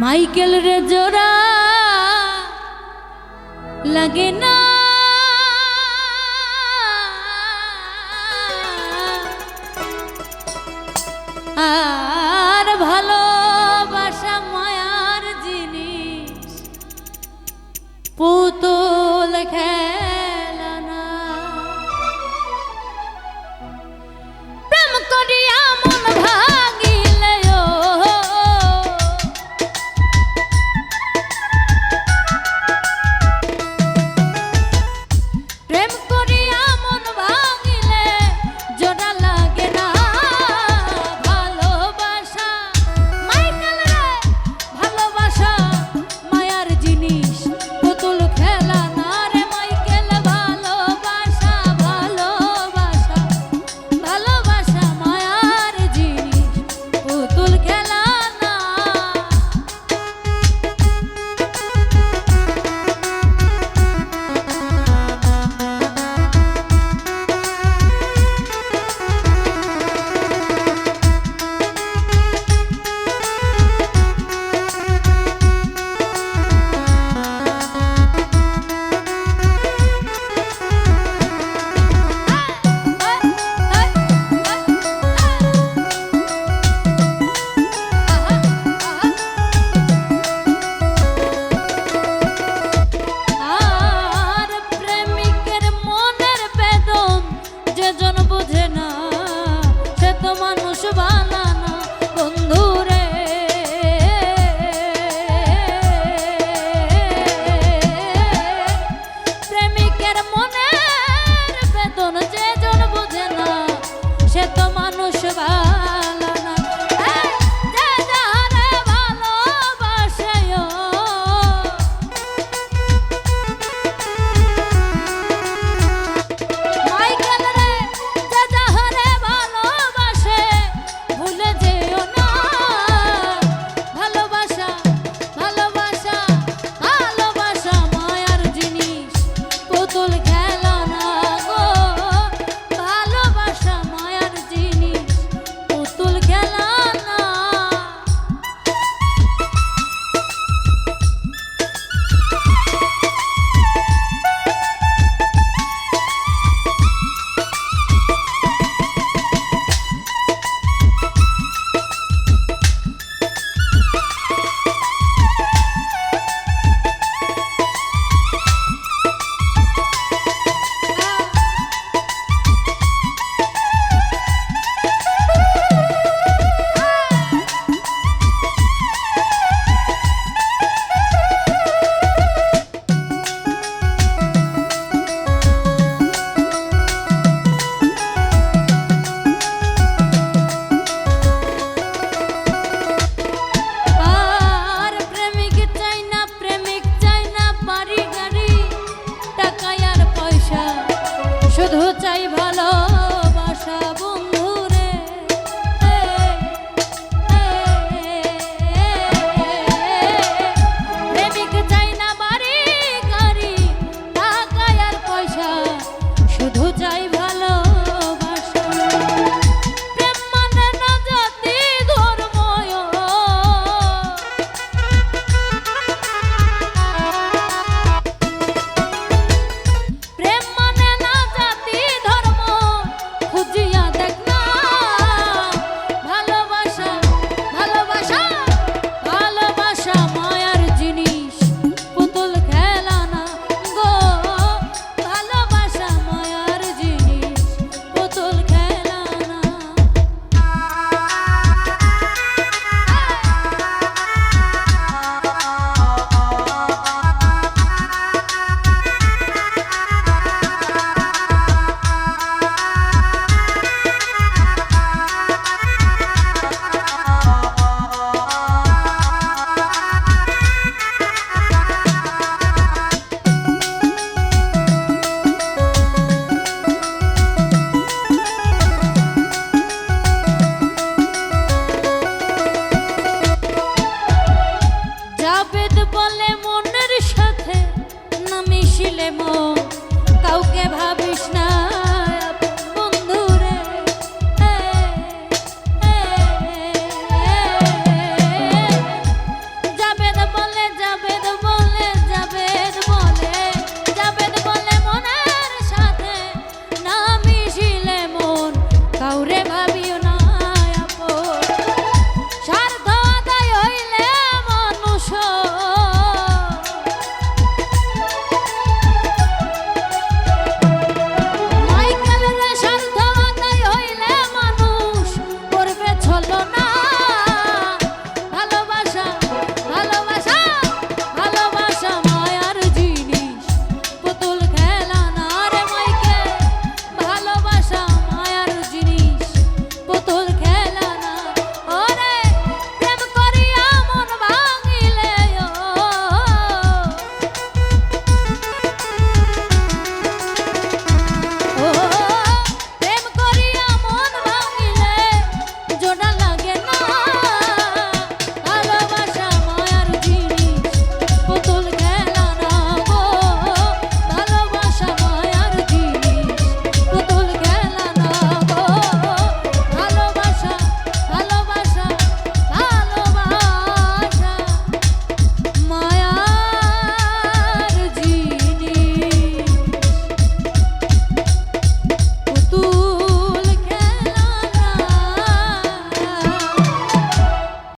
Michael রে জোড়া লাগে না আর ভালোবাসা মায়ার জিনিস পুতুল খেলা না প্রেম করিয়া মন ভাঙিলে প্রেম করিয়া মন ভাঙিলে জোড়া লাগে না ভালোবাসা মাইকেল রে ভালোবাসা মায়ার জিনিস পুতুল খেলা না রে মাইকেল ভালোবাসা ভালোবাসা ভালোবাসা মায়ার জিনিস পুতুল খেলা না মানুষ বানানো বন্ধু রে প্রেমিকের মনের বেদন যে জন বোঝে না সে তো মানুষ বানানো যে যারে ভালোবাসে মাইকেল রে যে যারে ভালোবাসে ভুলে যেও না ভালোবাসা ভালোবাসা ভালোবাসা মায়ার জিনিস পুতুল খেলা না গো ভালোবাসা মায়ার জিনিস পুতুল খেলা না শুধু চাই ভালো